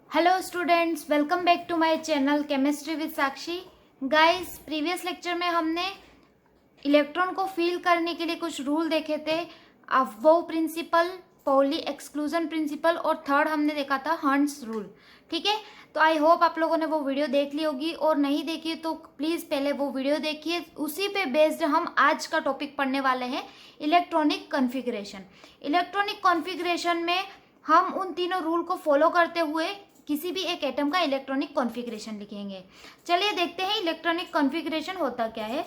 Hello students, welcome back to my channel chemistry with Sakshi. Guys, previous lecture में हमने electron को feel करने के लिए कुछ रूल देखे थे। Aufbau principal, Pauli exclusion principal और थर्ड हमने देखा था हंट्स रूल। ठीक है, तो आई होप आप लोगों ने वो वीडियो देख ली होगी, और नहीं देखी तो प्लीज पहले वो वीडियो देखिए। उसी पे बेस्ड हम आज का टॉपिक पढ़ने वाले हैं, इलेक्ट्रॉनिक कॉन्फ़िगरेशन। इलेक्ट्रॉनिक कॉन्फ़िगरेशन में हम उन तीनों रूल को फॉलो करते हुए किसी भी एक एटम का इलेक्ट्रॉनिक कॉन्फ़िगरेशन लिखेंगे। चलिए देखते हैं इलेक्ट्रॉनिक कॉन्फ़िगरेशन होता क्या है।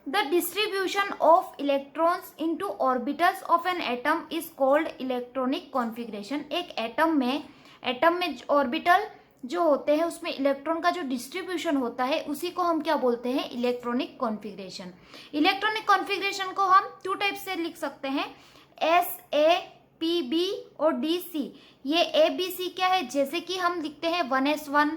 The distribution of electrons into orbitals of an atom is called electronic configuration. एक एटम में ऑर्बिटल जो होते हैं उसमें इलेक्ट्रॉन का जो डिस्ट्रीब्यूशन होता है उसी को हम क्या बोलते हैं, इलेक्ट्रॉनिक कॉन्फ़िगरेशन। इलेक्ट्रॉनिक कॉन्फ़िगरेशन को हम टू टाइप से लिख सकते हैं, एस ए पी बी और डी सी। ये ए बी सी क्या है, जैसे कि हम लिखते हैं 1s1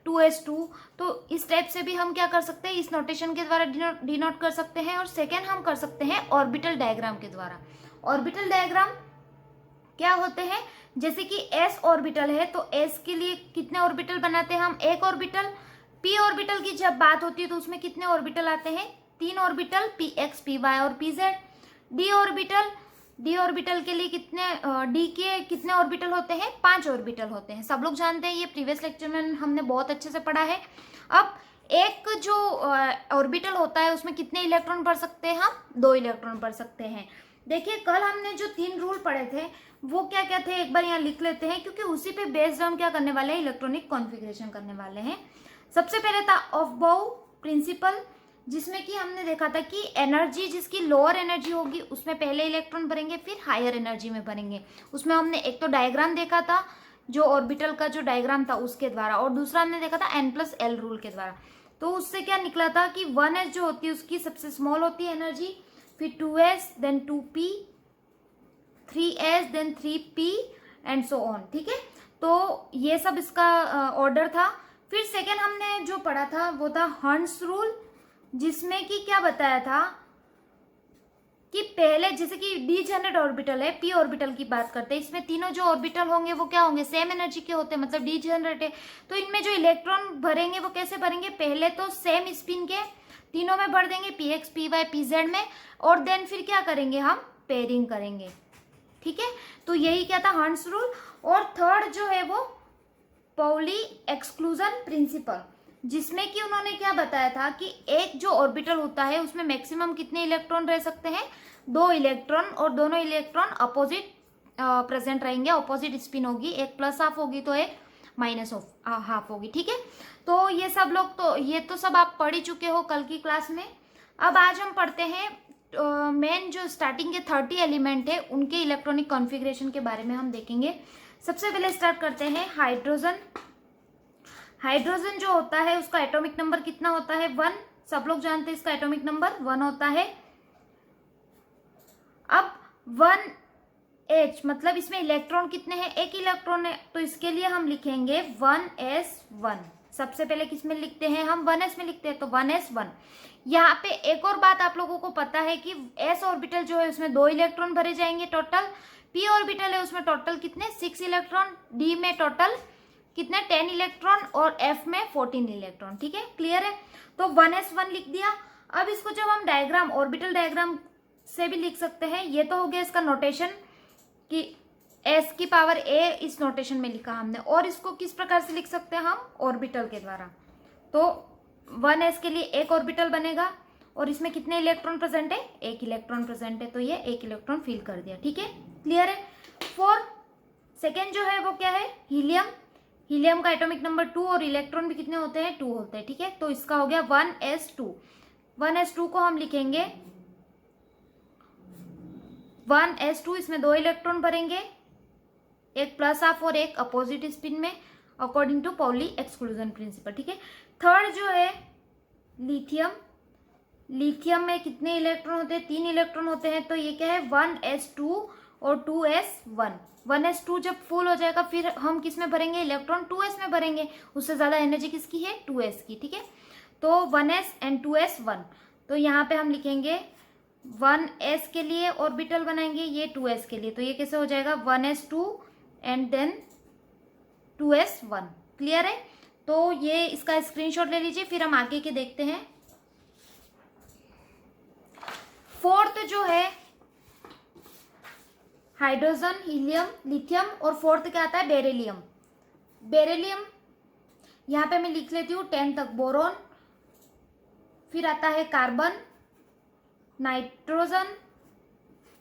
2s2, तो इस टाइप से भी हम क्या कर सकते हैं, इस नोटेशन के द्वारा डिनोट कर सकते हैं। और सेकेंड हम कर सकते हैं ऑर्बिटल डायग्राम के द्वारा। ऑर्बिटल डायग्राम क्या होते हैं, जैसे कि एस ऑर्बिटल है तो एस के लिए कितने ऑर्बिटल बनाते हैं हम, एक ऑर्बिटल। पी ऑर्बिटल की जब बात होती है तो उसमें कितने ऑर्बिटल आते हैं, 3 orbital, P X P Y और पी जेड। डी ऑर्बिटल के लिए डी के कितने ऑर्बिटल होते हैं, 5 ऑर्बिटल होते हैं। सब लोग जानते हैं, ये प्रीवियस लेक्चर में हमने बहुत अच्छे से पढ़ा है। अब एक जो ऑर्बिटल होता है उसमें कितने इलेक्ट्रॉन भर सकते हैं हम, 2 इलेक्ट्रॉन भर सकते हैं। देखिए, कल हमने जो 3 रूल पढ़े थे वो क्या क्या थे, एक बार यहाँ लिख लेते हैं, क्योंकि उसी पे बेस्ड हम क्या करने वाले हैं, इलेक्ट्रॉनिक कॉन्फ़िगरेशन करने वाले हैं। सबसे पहले था अफबाउ प्रिंसिपल, जिसमें कि हमने देखा था कि एनर्जी जिसकी लोअर एनर्जी होगी उसमें पहले इलेक्ट्रॉन भरेंगे, फिर हायर एनर्जी में भरेंगे। उसमें हमने एक तो डायग्राम देखा था, जो ऑर्बिटल का जो डायग्राम था उसके द्वारा, और दूसरा हमने देखा था n+l रूल के द्वारा। तो उससे क्या निकला था कि 1s जो होती है उसकी सबसे स्मॉल होती है एनर्जी, फिर 2s, then 2p, 3s, then 3p and so on. ठीक है, तो ये सब इसका ऑर्डर था। फिर सेकेंड हमने जो पढ़ा था वो था हंट्स रूल, जिसमें कि क्या बताया था कि पहले जैसे कि डी जनरेट ऑर्बिटल है, पी ऑर्बिटल की बात करते हैं, इसमें तीनों जो ऑर्बिटल होंगे वो क्या होंगे, सेम एनर्जी के होते हैं, मतलब डी जनरेट है। तो इनमें जो इलेक्ट्रॉन भरेंगे वो कैसे भरेंगे, पहले तो सेम स्पिन के तीनों में भर देंगे, P X P Y P Z में, और देन फिर क्या करेंगे, हम पेयरिंग करेंगे। ठीक है, तो यही क्या था, हंट्स रूल। और थर्ड जो है वो पाउली एक्सक्लूजन प्रिंसिपल, जिसमें कि उन्होंने क्या बताया था कि एक जो ऑर्बिटल होता है उसमें मैक्सिमम कितने इलेक्ट्रॉन रह सकते हैं, 2 इलेक्ट्रॉन, और दोनों इलेक्ट्रॉन अपोजिट प्रेजेंट रहेंगे, अपोजिट स्पिन होगी, एक प्लस हाफ होगी तो एक माइनस हाफ होगी। ठीक है, तो ये सब लोग तो ये तो सब आप पढ़ ही चुके हो कल की क्लास में। अब आज हम पढ़ते हैं मेन जो स्टार्टिंग के 30 एलिमेंट है उनके इलेक्ट्रॉनिक कॉन्फ़िगरेशन के बारे में हम देखेंगे। सबसे पहले स्टार्ट करते हैं हाइड्रोजन। हाइड्रोजन जो होता है उसका एटॉमिक नंबर कितना होता है, 1। सब लोग जानते हैं इसका एटॉमिक नंबर 1 होता है। अब 1h मतलब इसमें इलेक्ट्रॉन कितने हैं, एक इलेक्ट्रॉन है, तो इसके लिए हम लिखेंगे 1s1। सबसे पहले किस में लिखते हैं हम, 1s में लिखते हैं, तो 1s1। यहाँ पे एक और बात आप लोगों को पता है कि s ऑर्बिटल जो है उसमें 2 इलेक्ट्रॉन भरे जाएंगे टोटल। p ऑर्बिटल है उसमें टोटल कितने, 6 इलेक्ट्रॉन। d में टोटल कितने, 10 इलेक्ट्रॉन, और f में 14 इलेक्ट्रॉन। ठीक है, क्लियर है, तो 1s1 लिख दिया। अब इसको जब हम डायग्राम, ऑर्बिटल डायग्राम से भी लिख सकते हैं, ये तो हो गया इसका नोटेशन कि s की पावर a इस नोटेशन में लिखा हमने। और इसको किस प्रकार से लिख सकते हैं हम, ऑर्बिटल के द्वारा। तो 1s के लिए एक ऑर्बिटल बनेगा, और इसमें कितने इलेक्ट्रॉन प्रेजेंट है, एक इलेक्ट्रॉन प्रेजेंट है, तो ये एक इलेक्ट्रॉन फिल कर दिया। ठीक है, क्लियर है। सेकेंड जो है वो क्या है, हीलियम। हीलियम का एटॉमिक नंबर 2 और इलेक्ट्रॉन भी कितने होते हैं, 2 होते हैं। ठीक है, तो इसका हो गया 1s2। 1s2 को हम लिखेंगे 1s2, इसमें 2 इलेक्ट्रॉन भरेंगे, एक प्लस हाफ और एक अपोजिट स्पिन में, according to Pauli exclusion principle. ठीक है, थर्ड जो है लिथियम। लिथियम में कितने इलेक्ट्रॉन होते हैं, 3 इलेक्ट्रॉन होते हैं, तो ये क्या है 1s2 और 2s1। 1s2 जब फुल हो जाएगा फिर हम किस में भरेंगे, इलेक्ट्रॉन 2s में भरेंगे, उससे ज्यादा एनर्जी किसकी है, 2s की। ठीक है, तो 1s एंड 2s1, तो यहाँ पे हम लिखेंगे 1s के लिए ऑर्बिटल बनाएंगे, ये 2s के लिए, तो ये कैसे हो जाएगा 1s2 and then 2s1। Clear है? तो ये इसका स्क्रीनशॉट ले लीजिए, फिर हम आगे के देखते हैं। फोर्थ जो है हाइड्रोजन, हीलियम, लिथियम, और फोर्थ क्या आता है? बेरिलियम। बेरिलियम यहाँ पे मैं लिख लेती हूँ 10 तक। बोरोन, फिर आता है carbon, nitrogen,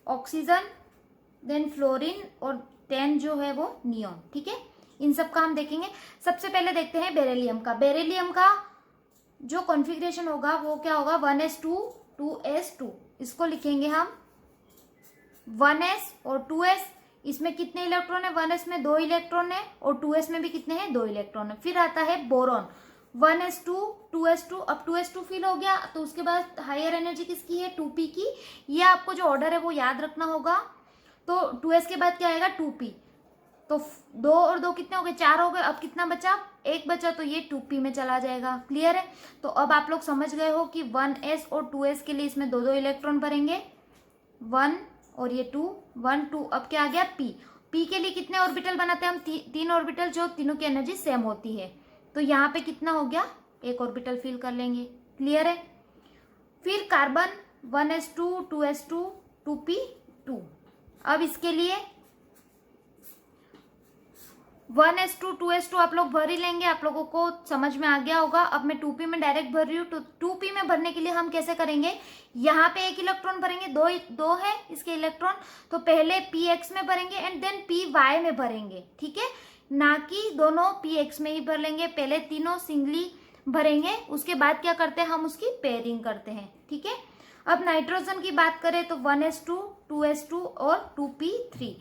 oxygen, then fluorine, और 10 जो है वो नियोन। ठीक है, इन सब का हम देखेंगे। सबसे पहले देखते हैं बेरिलियम का। बेरिलियम का जो कॉन्फ़िगरेशन होगा वो क्या होगा? 1s2 2s2। इसको लिखेंगे हम 1s और 2s। इसमें कितने इलेक्ट्रॉन है? 1s में 2 इलेक्ट्रॉन है, और 2s में भी कितने हैं? 2 इलेक्ट्रॉन है। फिर आता है बोरॉन, 1s2 2s2। अब 2s2 फिल हो गया, तो उसके बाद हायर एनर्जी किसकी है? 2p की। ये आपको जो ऑर्डर है वो याद रखना होगा। तो 2s के बाद क्या आएगा? 2p। तो 2 और 2 कितने हो गए? 4 हो गए। अब कितना बचा? 1 बचा, तो ये 2p में चला जाएगा। क्लियर है? तो अब आप लोग समझ गए हो कि 1s और 2s के लिए इसमें 2 इलेक्ट्रॉन भरेंगे, 1 और ये 2, 1 2। अब क्या आ गया? p के लिए कितने ऑर्बिटल बनाते हैं हम? 3 ऑर्बिटल, जो तीनों की एनर्जी सेम होती है। तो यहाँ पे कितना हो गया? 1 ऑर्बिटल फिल कर लेंगे। क्लियर है? फिर कार्बन 1s2 2s2 2p2। अब इसके लिए 1s2 2s2 आप लोग भर ही लेंगे, आप लोगों को समझ में आ गया होगा। अब मैं 2p में डायरेक्ट भर रही हूँ। तो 2p में भरने के लिए हम कैसे करेंगे? यहाँ पे 1 इलेक्ट्रॉन भरेंगे, दो है इसके इलेक्ट्रॉन, तो पहले px में भरेंगे एंड देन py में भरेंगे। ठीक है, ना कि दोनों px में ही भर लेंगे। पहले तीनों सिंगली भरेंगे, उसके बाद क्या करते हैं? हम उसकी पेयरिंग करते हैं। ठीक है, अब नाइट्रोजन की बात करें तो 1s2 2s2 और 2p3।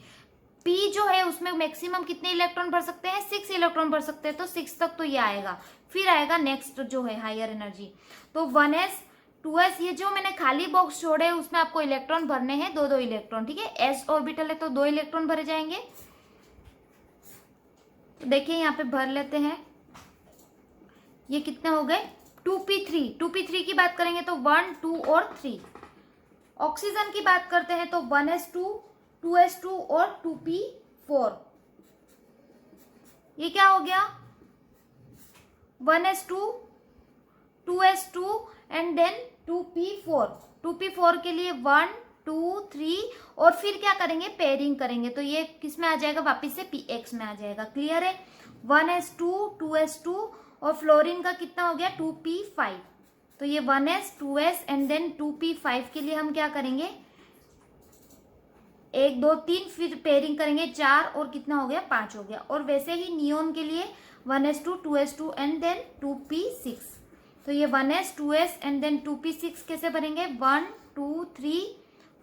p जो है उसमें मैक्सिमम कितने इलेक्ट्रॉन भर सकते हैं? 6 इलेक्ट्रॉन भर सकते हैं, तो 6 तक तो ये आएगा। फिर आएगा नेक्स्ट जो है हायर एनर्जी, तो 1s 2s। ये जो मैंने खाली बॉक्स छोड़े हैं उसमें आपको इलेक्ट्रॉन भरने हैं, 2 इलेक्ट्रॉन। ठीक है, s ऑर्बिटल है तो 2 इलेक्ट्रॉन भरे जाएंगे। तो देखिए यहाँ पे भर लेते हैं, ये कितने हो गए? 2p3। 2p3 की बात करेंगे तो 1 2 और 3। ऑक्सीजन की बात करते हैं तो 1s2 2s2 और 2p4। ये क्या हो गया? 1s2 2s2 and then 2p4। 2p4 के लिए 1 2 3, और फिर क्या करेंगे? पेयरिंग करेंगे, तो ये किस में आ जाएगा? वापिस से px में आ जाएगा। क्लियर है? 1s2 2s2, और फ्लोरीन का कितना हो गया? 2p5। तो ये 1s 2s and then 2p5 के लिए हम क्या करेंगे? 1 2 3, फिर पेयरिंग करेंगे 4, और कितना हो गया? 5 हो गया। और वैसे ही नियोन के लिए 1s2 2s2 and then 2p6। तो ये 1s 2s and then 2p6 कैसे भरेंगे? 1 2 3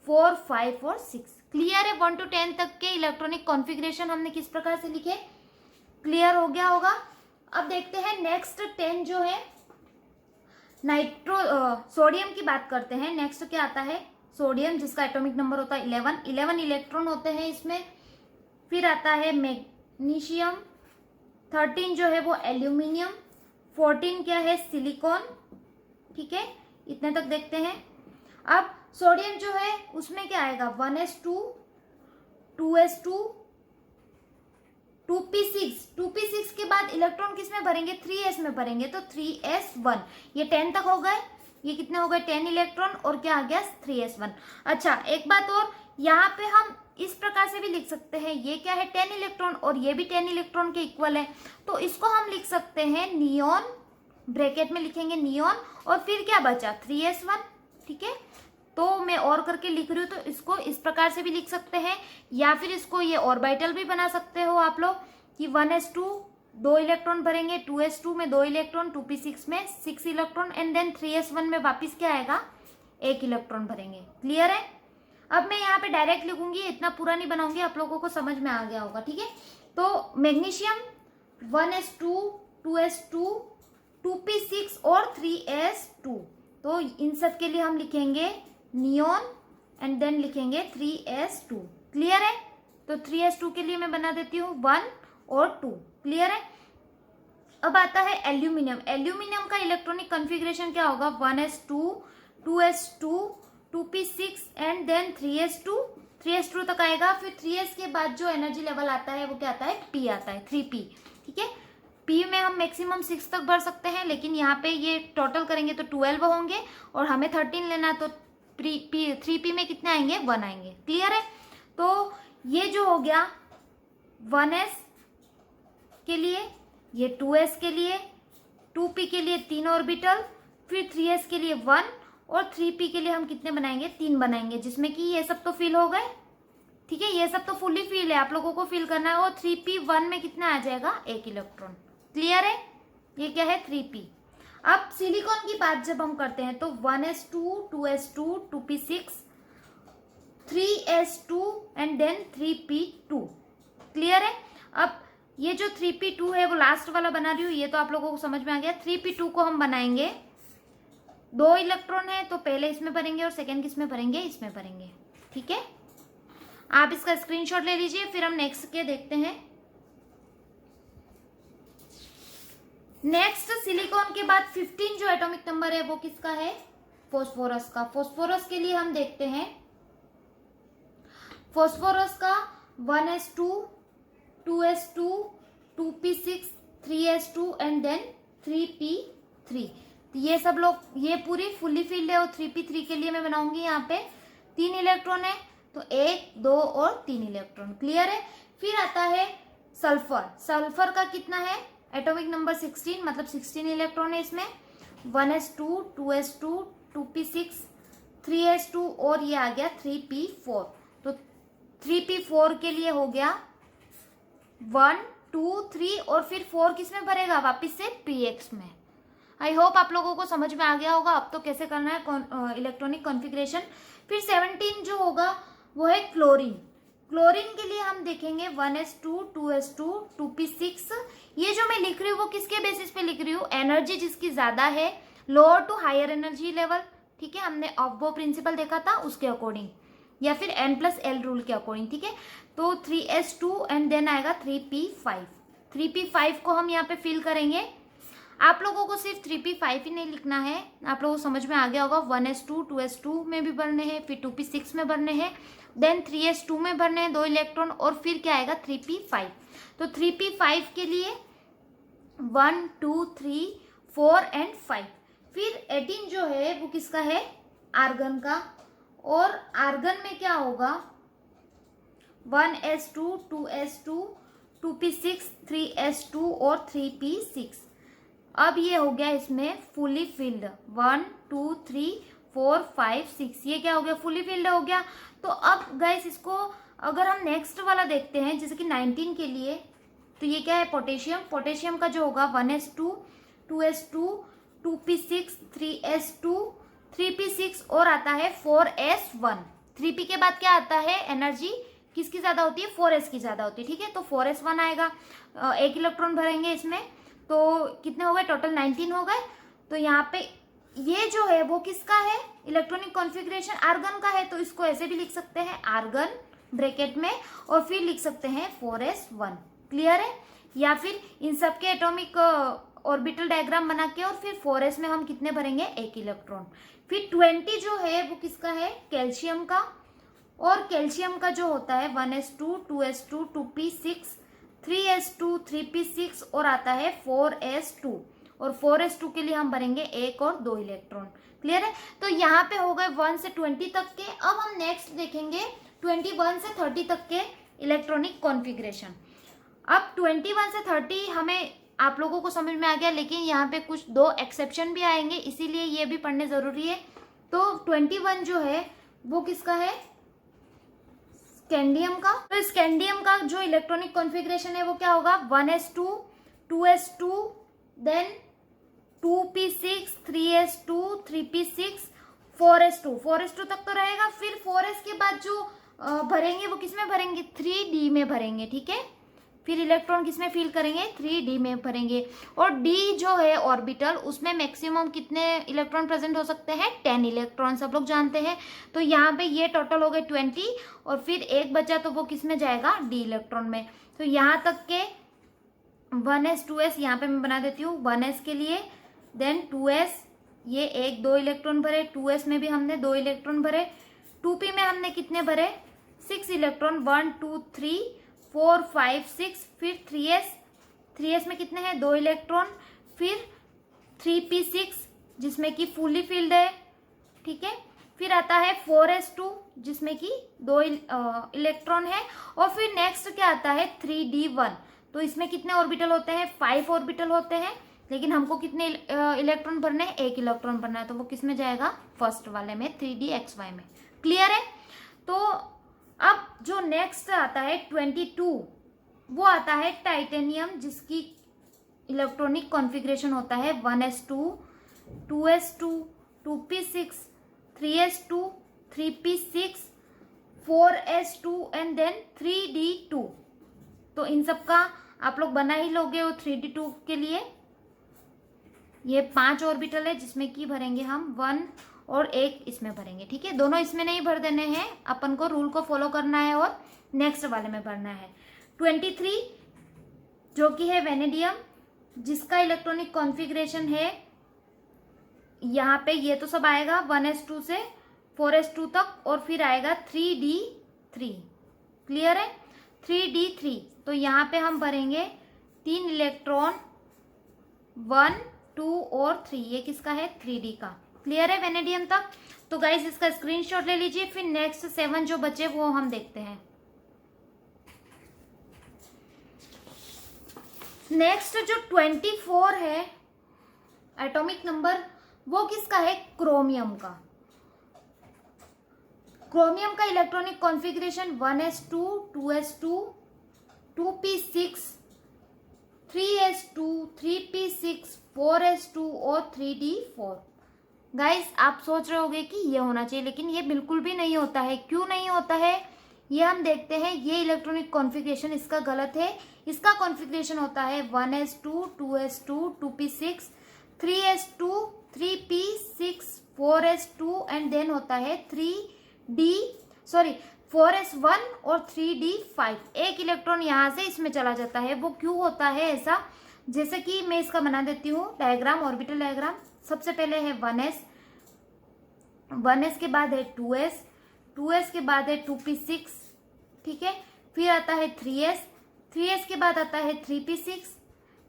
4 5 और 6। क्लियर है? 1 to 10 तक के इलेक्ट्रॉनिक कॉन्फ़िगरेशन हमने किस प्रकार से लिखे? क्लियर हो गया होगा। अब देखते हैं नेक्स्ट 10 जो है सोडियम की बात करते हैं। नेक्स्ट क्या आता है? सोडियम, जिसका एटॉमिक नंबर होता है 11 इलेक्ट्रॉन होते हैं इसमें। फिर आता है मैग्नीशियम, 13 जो है वो एल्यूमिनियम, 14 क्या है? सिलिकॉन। ठीक है, इतने तक देखते हैं। अब सोडियम जो है उसमें क्या आएगा? 1s2 2s2 2p6। 2p6 के बाद इलेक्ट्रॉन किस में भरेंगे? 3s में भरेंगे, तो 3s1। ये 10 तक हो गए। ये कितने हो गए? 10 इलेक्ट्रॉन, और क्या आ गया? 3s1। अच्छा, एक बात और, यहाँ पे हम इस प्रकार से भी लिख सकते हैं, ये क्या है? 10 इलेक्ट्रॉन, और ये भी 10 इलेक्ट्रॉन के इक्वल है, तो इसको हम लिख सकते हैं नियोन। ब्रैकेट में लिखेंगे नियोन, और फिर क्या बचा? 3s1। ठीक है, तो मैं और करके लिख रही हूँ, तो इसको इस प्रकार से भी लिख सकते हैं, या फिर इसको ये ऑर्बिटल भी बना सकते हो आप लोग कि 1s2 2 इलेक्ट्रॉन भरेंगे, 2s2 में 2 इलेक्ट्रॉन, 2p6 में 6 इलेक्ट्रॉन, एंड देन 3s1 में वापिस क्या आएगा? 1 इलेक्ट्रॉन भरेंगे। क्लियर है? अब मैं यहाँ पे डायरेक्ट लिखूंगी, इतना पूरा नहीं बनाऊंगी, आप लोगों को समझ में आ गया होगा। ठीक है, तो मैग्नीशियम 1s2 2s2 2p6 और 3s2। तो इन सब के लिए हम लिखेंगे नियोन एंड देन लिखेंगे 3s2। क्लियर है? तो 3s2 के लिए मैं बना देती हूँ 1 और 2। क्लियर है? अब आता है एल्यूमिनियम। एल्यूमिनियम का इलेक्ट्रॉनिक कॉन्फ़िगरेशन क्या होगा? 1s2 2s2 2p6 and then 3s2 तक आएगा। फिर 3s के बाद जो एनर्जी लेवल आता है वो क्या आता है? p आता है, 3p। ठीक है, पी में हम मैक्सिमम 6 तक भर सकते हैं, लेकिन यहाँ पे ये टोटल करेंगे तो 12 होंगे और हमें 13 लेना है, तो 3p में कितने आएंगे, 1 आएंगे। क्लियर है? तो ये जो हो गया 1s के लिए, ये 2s के लिए, 2p के लिए 3 ऑर्बिटल, फिर 3s के लिए 1 और 3p के लिए हम कितने बनाएंगे, 3 बनाएंगे, जिसमें कि ये सब तो फिल हो गए। ठीक है, ये सब तो फुल्ली फिल है, आप लोगों को फिल करना है। और 3p1 में कितना आ जाएगा, 1 इलेक्ट्रॉन। क्लियर है? ये क्या है, 3p। अब सिलिकॉन की बात जब हम करते हैं तो 1s2, 2s2, 2p6, 3s2 and then 3p2। Clear है? अब ये जो 3p2 है वो लास्ट वाला बना रही हूँ, ये तो आप लोगों को समझ में आ गया। 3p2 को हम बनाएंगे, 2 इलेक्ट्रॉन है तो पहले इसमें भरेंगे और सेकेंड किसमें भरेंगे, इसमें भरेंगे। ठीक है, आप इसका स्क्रीनशॉट ले लीजिए, फिर हम नेक्स्ट के देखते हैं। नेक्स्ट सिलिकॉन के बाद 15 जो एटॉमिक नंबर है वो किसका है, फॉस्फोरस का। फॉस्फोरस के लिए हम देखते हैं, फॉस्फोरस का 1s2, 2s2, 2p6, 3s2 and then 3p3। ये सब लोग, ये पूरी फुल्ली फिल्ड है और 3p3 के लिए मैं बनाऊंगी यहाँ पे 3 इलेक्ट्रॉन है, तो 1, 2 और 3 इलेक्ट्रॉन। क्लियर है? फिर आता है सल्फर। सल्फर का कितना है, एटॉमिक नंबर 16, मतलब 16 इलेक्ट्रॉन है इसमें। 1s2, 2s2, 2p6, 3s2 और ये आ गया 3p4। तो 3p4 के लिए हो गया 1, 2, 3 और फिर 4 किसमें भरेगा, वापिस से px में। आई होप आप लोगों को समझ में आ गया होगा अब तो कैसे करना है इलेक्ट्रॉनिक कॉन्फ़िगरेशन। फिर 17 जो होगा वो है क्लोरीन। क्लोरीन के लिए हम देखेंगे 1s2, 2s2, 2p6। ये जो मैं लिख रही हूँ वो किसके बेसिस पे लिख रही हूँ, एनर्जी जिसकी ज्यादा है, lower to higher energy level. ठीक है, हमने ऑब्बो प्रिंसिपल देखा था उसके अकॉर्डिंग, या फिर n+l रूल के अकॉर्डिंग। ठीक है, तो 3s2 एंड देन आएगा 3p5। 3p5 को हम यहाँ पे फिल करेंगे। आप लोगों को सिर्फ 3p5 ही नहीं लिखना है, आप लोगों को समझ में आ गया होगा। 1s2, 2s2 में भी भरने हैं, फिर 2p6 में भरने हैं, देन 3s2 में भरने हैं 2 इलेक्ट्रॉन, और फिर क्या आएगा 3p5। तो 3p5 के लिए 1, 2, 3, 4 एंड 5। फिर 18 जो है वो किसका है, आर्गन का। और आर्गन में क्या होगा, 1s2, 2s2, 2p6, 3s2 और 3p6। अब ये हो गया इसमें फुली फिल्ड, 1, 2, 3, 4, 5, 6, ये क्या हो गया, फुली फिल्ड हो गया। तो अब गाइस इसको अगर हम नेक्स्ट वाला देखते हैं, जैसे कि 19 के लिए, तो ये क्या है, पोटेशियम। पोटेशियम का जो होगा 1s2, 2s2, 2p6, 3s2, 3p6 और आता है 4s1। 3p के बाद क्या आता है, एनर्जी किसकी ज्यादा होती है, 4s की ज्यादा होती है। ठीक है, तो 4s1 आएगा, 1 इलेक्ट्रॉन भरेंगे इसमें, तो कितने हो गए, टोटल 19 हो गए। तो यहाँ पे ये जो है वो किसका है, इलेक्ट्रॉनिक कॉन्फ़िगरेशन आर्गन का है, तो इसको ऐसे भी लिख सकते हैं, आर्गन ब्रैकेट में, और फिर लिख सकते हैं 4s1। क्लियर है? या फिर इन सब के एटॉमिक ऑर्बिटल डायग्राम बना के और फिर 4s में हम कितने भरेंगे, 1 इलेक्ट्रॉन। फिर 20 जो है वो किसका है, कैल्शियम का। और कैल्शियम का जो होता है 1s2, 2s2, 2p6, 3s2, 3p6 और आता है 4s2। और 4s2 के लिए हम भरेंगे 1 और 2 इलेक्ट्रॉन। क्लियर है? तो यहाँ पे हो गए 1 से 20 तक के। अब हम नेक्स्ट देखेंगे 21 से 30 तक के इलेक्ट्रॉनिक कॉन्फ़िगरेशन। अब 21 से 30 हमें आप लोगों को समझ में आ गया, लेकिन यहाँ पे कुछ 2 एक्सेप्शन भी आएंगे, इसीलिए ये भी पढ़ने जरूरी है। तो 21 जो है वो किसका है, स्कैंडियम का। तो स्कैंडियम का जो इलेक्ट्रॉनिक कॉन्फ़िगरेशन है वो क्या होगा, 1s2, 2s2, then 2p6, 3s2, 3p6, 4s2। 4s2 तक तो रहेगा। फिर 4s के बाद जो भरेंगे वो किसमें भरेंगे, 3d में भरेंगे। ठीक है, फिर इलेक्ट्रॉन किसमें फिल करेंगे, 3d में भरेंगे। और d जो है ऑर्बिटल, उसमें मैक्सिमम कितने इलेक्ट्रॉन प्रेजेंट हो सकते हैं, 10 इलेक्ट्रॉन, सब लोग जानते हैं। तो यहाँ पे ये टोटल हो गए 20, और फिर एक बचा तो वो किसमें जाएगा, d इलेक्ट्रॉन में। तो यहाँ तक के 1s, 2s यहाँ पे मैं बना देती हूँ 1s के लिए, देन 2s, ये 1, 2 इलेक्ट्रॉन भरे, 2s में भी हमने 2 इलेक्ट्रॉन भरे, 2p में हमने कितने भरे, 6 इलेक्ट्रॉन, 1, 2, 3, 4, 5, 6, फिर 3s, 3s में कितने हैं, 2 इलेक्ट्रॉन। फिर 3p6 जिसमें कि फुली फील्ड है, ठीक है। फिर आता है 4s2 जिसमें कि 2 इलेक्ट्रॉन है। और फिर नेक्स्ट क्या आता है 3d1। तो इसमें कितने ऑर्बिटल होते हैं, 5 ऑर्बिटल होते हैं, लेकिन हमको कितने इलेक्ट्रॉन भरने हैं, 1 इलेक्ट्रॉन भरना है। तो वो किस में जाएगा, फर्स्ट वाले में, 3dxy में। क्लियर है। तो अब जो नेक्स्ट आता है 22, वो आता है टाइटेनियम, जिसकी इलेक्ट्रॉनिक कॉन्फ़िगरेशन होता है 1s2, 2s2, 2p6, 3s2, 3p6, 4s2 and then 3d2। तो इन सब का आप लोग बना ही लोगे वो 3d2 के लिए। ये 5 ऑर्बिटल है जिसमें की भरेंगे हम 1 और 1 इसमें भरेंगे, ठीक है। दोनों इसमें नहीं भर देने हैं, अपन को रूल को फॉलो करना है और नेक्स्ट वाले में भरना है। 23 जो कि है वेनेडियम, जिसका इलेक्ट्रॉनिक कॉन्फ़िगरेशन है यहाँ पे, ये तो सब आएगा 1s2 से 4s2 तक, और फिर आएगा 3d3। क्लियर है, 3d3। तो यहाँ पे हम भरेंगे 3 इलेक्ट्रॉन, 1, 2 और 3। ये किसका है, 3d का। क्लियर है वेनेडियम तक। तो गाइस इसका स्क्रीनशॉट ले लीजिए। फिर नेक्स्ट 7 जो बचे वो हम देखते हैं। नेक्स्ट जो 24 है एटॉमिक नंबर, वो किसका है, क्रोमियम का। क्रोमियम का electronic configuration 1s2, 2s2, 2p6, 3s2, 3p6, 4s2 और 3d4। गाइस आप सोच रहे होंगे कि ये होना चाहिए, लेकिन ये बिल्कुल भी नहीं होता है। क्यों नहीं होता है ये हम देखते हैं। ये इलेक्ट्रॉनिक कॉन्फ़िगरेशन इसका गलत है। इसका कॉन्फ़िगरेशन होता है 1s2, 2s2, 2p6, 3s2, 3p6, 4s2 and then होता है 4s1 और 3d5। एक इलेक्ट्रॉन यहाँ से इसमें चला जाता है। वो क्यों होता है ऐसा, जैसे कि मैं इसका बना देती हूँ डायग्राम, ऑर्बिटल डायग्राम। सबसे पहले है 1s, 1s के बाद है 2s, 2s के बाद है 2p6, ठीक है। फिर आता है 3s, 3s के बाद आता है 3p6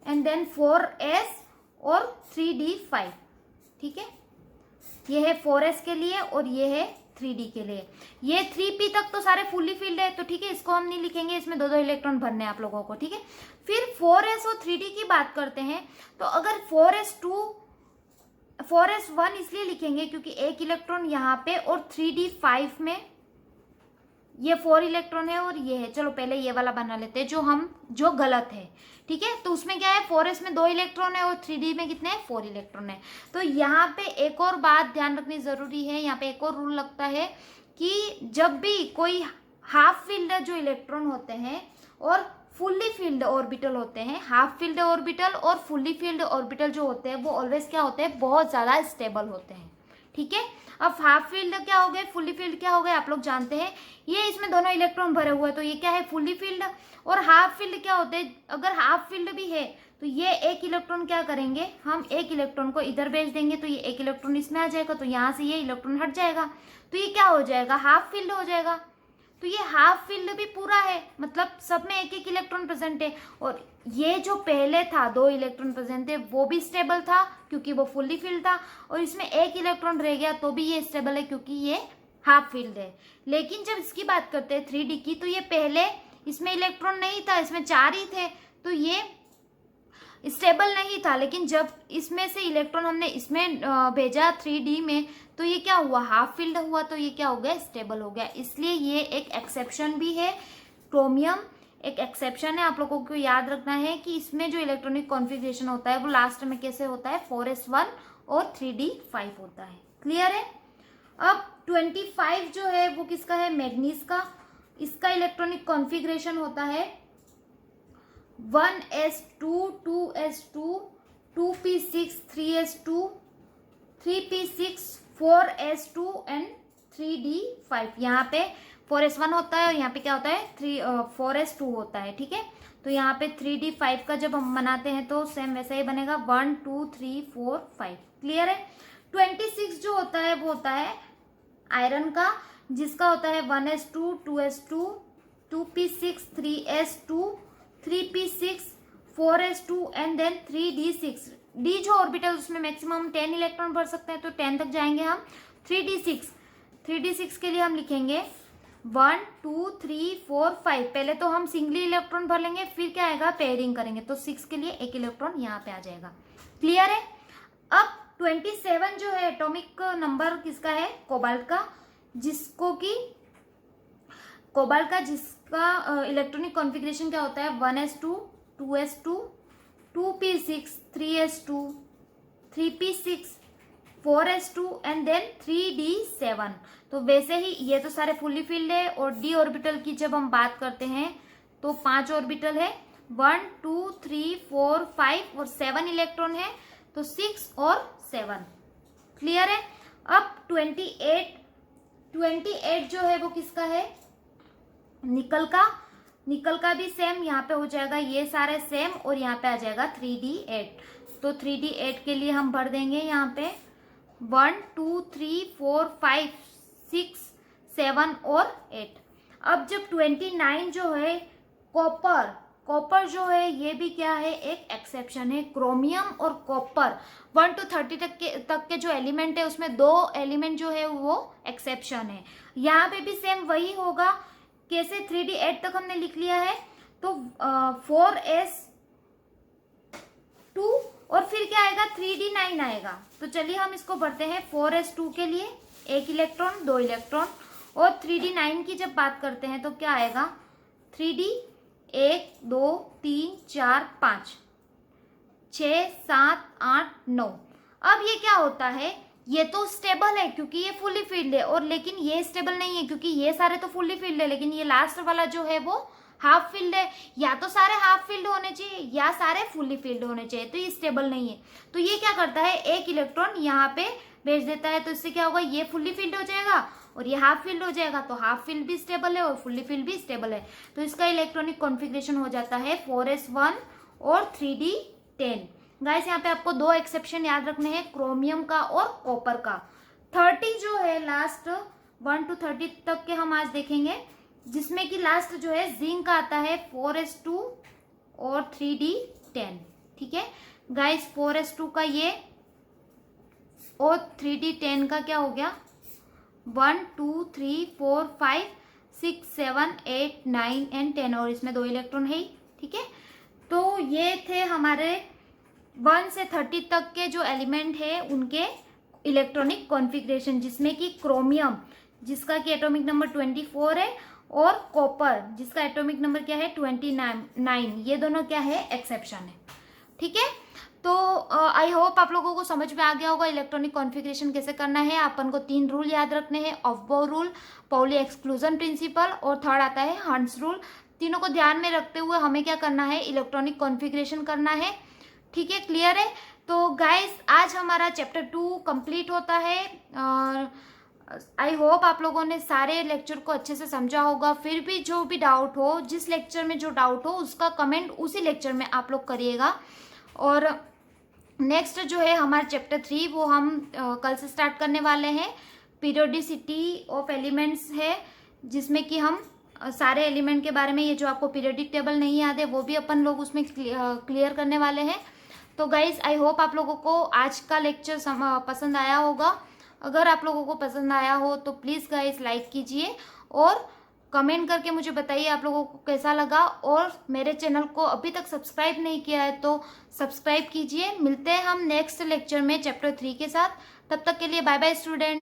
एंड देन 4s और 3d5, ठीक है। ये है 4s के लिए और ये है 3d के लिए। ये 3p तक तो सारे फुल्ली फील्ड है, तो ठीक है, इसको हम नहीं लिखेंगे, इसमें 2-2 इलेक्ट्रॉन भरने हैं आप लोगों को, ठीक है। फिर 4s और 3d की बात करते हैं, तो अगर 4s1 इसलिए लिखेंगे क्योंकि 1 इलेक्ट्रॉन यहाँ पे, और 3d5 में ये 4 इलेक्ट्रॉन है और ये है। चलो पहले ये वाला बना लेते हैं जो गलत है, ठीक है। तो उसमें क्या है, 4s में 2 इलेक्ट्रॉन है और 3d में कितने हैं, 4 इलेक्ट्रॉन है। तो यहाँ पे एक और बात ध्यान रखनी जरूरी है। यहाँ पे एक और रूल लगता है कि जब भी कोई हाफ फील्ड जो इलेक्ट्रॉन होते हैं और फुल्ली फील्ड ऑर्बिटल होते हैं, हाफ फील्ड ऑर्बिटल और फुल्ली फील्ड ऑर्बिटल जो होते हैं वो ऑलवेज क्या होते हैं, बहुत ज्यादा स्टेबल होते हैं, ठीक है। अब हाफ फील्ड क्या हो गए, फुल्ली फील्ड क्या हो गए, आप लोग जानते हैं। ये इसमें दोनों इलेक्ट्रॉन भरे हुए हैं, तो ये क्या है, फुल्ली फील्ड। और हाफ फील्ड क्या होते हैं, अगर हाफ फील्ड भी है तो ये 1 इलेक्ट्रॉन क्या करेंगे, हम 1 इलेक्ट्रॉन को इधर भेज देंगे, तो ये 1 इलेक्ट्रॉन इसमें आ जाएगा, तो यहाँ से ये इलेक्ट्रॉन हट जाएगा, तो ये क्या हो जाएगा, हाफ फील्ड हो जाएगा। तो ये हाफ फील्ड भी पूरा है, मतलब सब में 1-1 इलेक्ट्रॉन प्रेजेंट है। और ये जो पहले था 2 इलेक्ट्रॉन प्रेजेंट थे वो भी स्टेबल था क्योंकि वो फुल्ली फील्ड था, और इसमें 1 इलेक्ट्रॉन रह गया तो भी ये स्टेबल है क्योंकि ये हाफ फील्ड है। लेकिन जब इसकी बात करते हैं 3d की, तो ये पहले इसमें इलेक्ट्रॉन नहीं था, इसमें 4 ही थे, तो ये स्टेबल नहीं था। लेकिन जब इसमें से इलेक्ट्रॉन हमने इसमें भेजा 3d में, तो ये क्या हुआ, हाफ फील्ड हुआ, तो ये क्या हो गया, स्टेबल हो गया। इसलिए ये एक एक्सेप्शन भी है, क्रोमियम एक एक्सेप्शन है। आप लोगों को याद रखना है कि इसमें जो इलेक्ट्रॉनिक कॉन्फ़िगरेशन होता है वो लास्ट में कैसे होता है, 4s1 और 3d5 होता है। क्लियर है। अब 25 जो है वो किसका है, मैग्नीज का। इसका इलेक्ट्रॉनिक कॉन्फ़िगरेशन होता है 1s2, 2s2, 2p6, 3s2, 3p6, 4s2 and 3d5। यहाँ पे 4s1 होता है और यहाँ पे क्या होता है, 4s2 होता है, ठीक है। तो यहाँ पे 3d5 का जब हम बनाते हैं तो सेम वैसा ही बनेगा, 1 2 3 4 5। क्लियर है। 26 जो होता है वो होता है आयरन का, जिसका होता है 1s2, 2s2, 2p6, 3s2, 3p6, 4s2 and then 3d6। D जो ऑर्बिटल उसमें मैक्सिमम 10 इलेक्ट्रॉन भर सकते हैं, तो 10 तक जाएंगे हम। 3d6 के लिए हम लिखेंगे 1 2 3 4 5। पहले तो हम सिंगली इलेक्ट्रॉन भर लेंगे, फिर क्या आएगा, पेयरिंग करेंगे, तो 6 के लिए एक इलेक्ट्रॉन यहाँ पे आ जाएगा। क्लियर है। अब 27 जो है एटॉमिक नंबर किसका है, कोबाल्ट का, जिसका इलेक्ट्रॉनिक कॉन्फ़िगरेशन क्या होता है, 1s2 2s2 2p6 3s2 3p6 4s2 and then 3d7। तो वैसे ही ये तो सारे फुल्ली फिल्ड है। और डी ऑर्बिटल की जब हम बात करते हैं तो 5 ऑर्बिटल है, 1 2 3 4 5 और 7 इलेक्ट्रॉन है, तो 6 और 7। क्लियर है। अब 28 जो है वो किसका है, निकल का भी सेम यहाँ पे हो जाएगा, ये सारे सेम, और यहाँ पे आ जाएगा 3d8। तो 3d8 के लिए हम भर देंगे यहाँ पे 1 2 3 4 5 6 7 और 8। अब जब 29 जो है कॉपर जो है, ये भी क्या है, एक एक्सेप्शन है। क्रोमियम और कॉपर 1 to 30 तक के जो एलिमेंट है उसमें 2 एलिमेंट जो है वो एक्सेप्शन है। यहाँ पे भी सेम वही होगा। कैसे, 3d8 तक हमने लिख लिया है, तो 4s2 और फिर क्या आएगा, 3d9 आएगा। तो चलिए हम इसको भरते हैं। 4s2 के लिए 1 इलेक्ट्रॉन 2 इलेक्ट्रॉन, और 3d9 की जब बात करते हैं तो क्या आएगा, 3d 1 2 3 4 5 6 7 8 9। अब ये क्या होता है, ये तो स्टेबल है क्योंकि ये फुल्ली फिल्ड है, और लेकिन ये स्टेबल नहीं है क्योंकि ये सारे तो फुल्ली फिल्ड है, लेकिन ये लास्ट वाला जो है वो हाफ फील्ड है। या तो सारे हाफ फील्ड होने चाहिए या सारे फुल्ली फील्ड होने चाहिए, तो ये स्टेबल नहीं है। तो ये क्या करता है, 1 इलेक्ट्रॉन यहाँ पे भेज देता है, तो इससे क्या होगा, ये फुल्ली फील्ड हो जाएगा और ये हाफ फील्ड हो जाएगा। तो हाफ फील्ड भी स्टेबल है और फुल्ली फील्ड भी स्टेबल है, तो इसका इलेक्ट्रॉनिक कॉन्फ़िगरेशन हो जाता है 4s1 और 3d10। गाइस यहाँ पे आपको 2 एक्सेप्शन याद रखने हैं, क्रोमियम का और कॉपर का। 30 जो है लास्ट 1 to 30 तक के हम आज देखेंगे, जिसमें कि लास्ट जो है जिंक का आता है 4s2 और 3d10। ठीक है गाइस, 4s2 का ये और 3d10 का क्या हो गया, 1 2 3 4 5 6 7 8 9 एंड 10, और इसमें 2 इलेक्ट्रॉन है ही। ठीक है, तो ये थे हमारे 1 से 30 तक के जो एलिमेंट है उनके इलेक्ट्रॉनिक कॉन्फ़िगरेशन, जिसमें कि क्रोमियम जिसका कि एटॉमिक नंबर 24 है, और कॉपर जिसका एटॉमिक नंबर क्या है 29, ये दोनों क्या है, एक्सेप्शन है। ठीक है, तो आई होप आप लोगों को समझ में आ गया होगा इलेक्ट्रॉनिक कॉन्फ़िगरेशन कैसे करना है। अपन को 3 रूल याद रखने हैं, ऑफ-बो रूल, पाउली एक्सक्लूजन प्रिंसिपल, और थर्ड आता है हंट्स रूल। तीनों को ध्यान में रखते हुए हमें क्या करना है, इलेक्ट्रॉनिक कॉन्फ़िगरेशन करना है। ठीक है, क्लियर है। तो गाइस आज हमारा चैप्टर 2 कंप्लीट होता है, और आई होप आप लोगों ने सारे लेक्चर को अच्छे से समझा होगा। फिर भी जो भी डाउट हो, जिस लेक्चर में जो डाउट हो उसका कमेंट उसी लेक्चर में आप लोग करिएगा। और नेक्स्ट जो है हमारा चैप्टर 3 वो हम कल से स्टार्ट करने वाले हैं। पीरियोडिसिटी ऑफ एलिमेंट्स है, जिसमें कि हम सारे एलिमेंट के बारे में, ये जो आपको पीरियोडिक टेबल नहीं याद है वो भी अपन लोग उसमें क्लियर करने वाले हैं। तो गाइज आई होप आप लोगों को आज का लेक्चर पसंद आया होगा। अगर आप लोगों को पसंद आया हो तो प्लीज़ गाइज लाइक कीजिए और कमेंट करके मुझे बताइए आप लोगों को कैसा लगा। और मेरे चैनल को अभी तक सब्सक्राइब नहीं किया है तो सब्सक्राइब कीजिए। मिलते हैं हम नेक्स्ट लेक्चर में चैप्टर 3 के साथ। तब तक के लिए बाय बाय स्टूडेंट।